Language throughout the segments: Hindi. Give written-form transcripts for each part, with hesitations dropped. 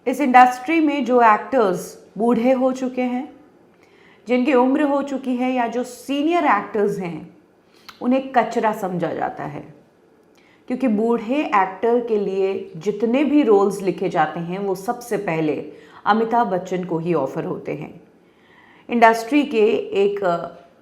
इस इंडस्ट्री में जो एक्टर्स बूढ़े हो चुके हैं, जिनकी उम्र हो चुकी है, या जो सीनियर एक्टर्स हैं, उन्हें कचरा समझा जाता है। क्योंकि बूढ़े एक्टर के लिए जितने भी रोल्स लिखे जाते हैं वो सबसे पहले अमिताभ बच्चन को ही ऑफर होते हैं। इंडस्ट्री के एक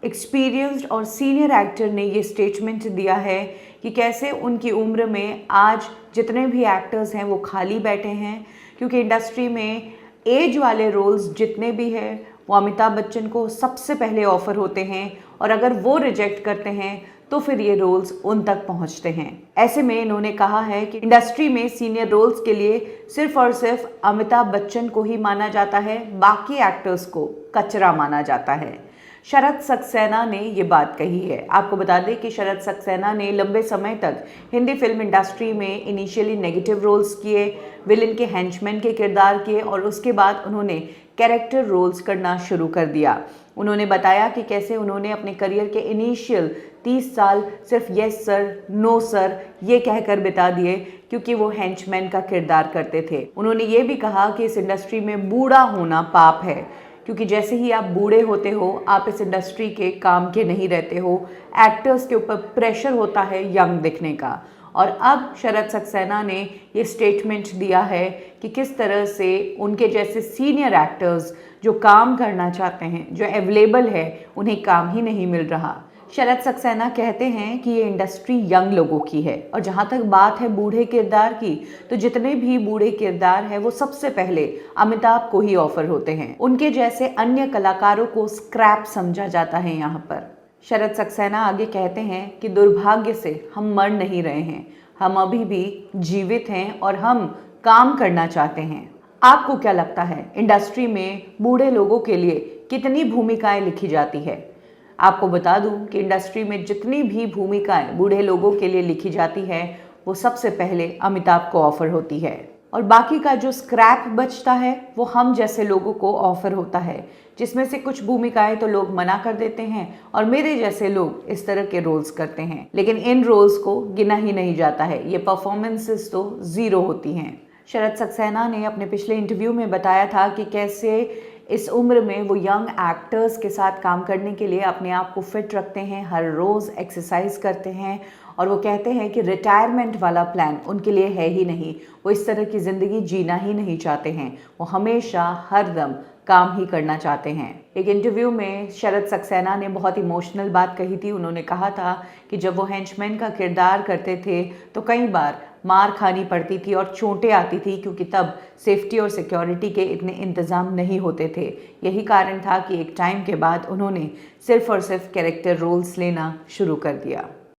एक्सपीरियंस्ड और सीनियर एक्टर ने ये स्टेटमेंट दिया है कि कैसे उनकी उम्र में आज जितने भी एक्टर्स हैं वो खाली बैठे हैं, क्योंकि इंडस्ट्री में एज वाले रोल्स जितने भी हैं वो अमिताभ बच्चन को सबसे पहले ऑफर होते हैं, और अगर वो रिजेक्ट करते हैं तो फिर ये रोल्स उन तक पहुंचते हैं। ऐसे में इन्होंने कहा है कि इंडस्ट्री में सीनियर रोल्स के लिए सिर्फ और सिर्फ अमिताभ बच्चन को ही माना जाता है, बाकी एक्टर्स को कचरा माना जाता है। शरद सक्सेना ने ये बात कही है। आपको बता दें कि शरद सक्सेना ने लंबे समय तक हिंदी फिल्म इंडस्ट्री में इनिशियली नेगेटिव रोल्स किए, विलन के हेंचमैन के किरदार किए, और उसके बाद उन्होंने कैरेक्टर रोल्स करना शुरू कर दिया। उन्होंने बताया कि कैसे उन्होंने अपने करियर के इनिशियल 30 साल सिर्फ यस सर, नो सर ये कहकर बिता दिए, क्योंकि वो हेंचमैन का किरदार करते थे। उन्होंने ये भी कहा कि इस इंडस्ट्री में बूढ़ा होना पाप है, क्योंकि जैसे ही आप बूढ़े होते हो आप इस इंडस्ट्री के काम के नहीं रहते हो। एक्टर्स के ऊपर प्रेशर होता है यंग दिखने का। और अब शरद सक्सेना ने ये स्टेटमेंट दिया है कि किस तरह से उनके जैसे सीनियर एक्टर्स जो काम करना चाहते हैं, जो अवेलेबल है, उन्हें काम ही नहीं मिल रहा। शरद सक्सेना कहते हैं कि ये इंडस्ट्री यंग लोगों की है, और जहाँ तक बात है बूढ़े किरदार की, तो जितने भी बूढ़े किरदार हैं वो सबसे पहले अमिताभ को ही ऑफर होते हैं। उनके जैसे अन्य कलाकारों को स्क्रैप समझा जाता है यहाँ पर। शरद सक्सेना आगे कहते हैं कि दुर्भाग्य से हम मर नहीं रहे हैं, हम अभी भी जीवित हैं और हम काम करना चाहते हैं। आपको क्या लगता है इंडस्ट्री में बूढ़े लोगों के लिए कितनी भूमिकाएं लिखी जाती है? आपको बता दूं कि इंडस्ट्री में जितनी भी भूमिकाएं बूढ़े लोगों के लिए लिखी जाती है वो सबसे पहले अमिताभ को ऑफर होती है, और बाकी का जो स्क्रैप बचता है वो हम जैसे लोगों को ऑफर होता है, जिसमें से कुछ भूमिकाएं तो लोग मना कर देते हैं और मेरे जैसे लोग इस तरह के रोल्स करते हैं, लेकिन इन रोल्स को गिना ही नहीं जाता है। ये परफॉर्मेंसेस तो ज़ीरो होती हैं। शरद सक्सेना ने अपने पिछले इंटरव्यू में बताया था कि कैसे इस उम्र में वो यंग एक्टर्स के साथ काम करने के लिए अपने आप को फिट रखते हैं, हर रोज़ एक्सरसाइज करते हैं, और वो कहते हैं कि रिटायरमेंट वाला प्लान उनके लिए है ही नहीं। वो इस तरह की ज़िंदगी जीना ही नहीं चाहते हैं, वो हमेशा हर दम काम ही करना चाहते हैं। एक इंटरव्यू में शरद सक्सेना ने बहुत इमोशनल बात कही थी। उन्होंने कहा था कि जब वो हेंचमैन का किरदार करते थे तो कई बार मार खानी पड़ती थी और चोटें आती थी, क्योंकि तब सेफ्टी और सिक्योरिटी के इतने इंतज़ाम नहीं होते थे। यही कारण था कि एक टाइम के बाद उन्होंने सिर्फ और सिर्फ कैरेक्टर रोल्स लेना शुरू कर दिया।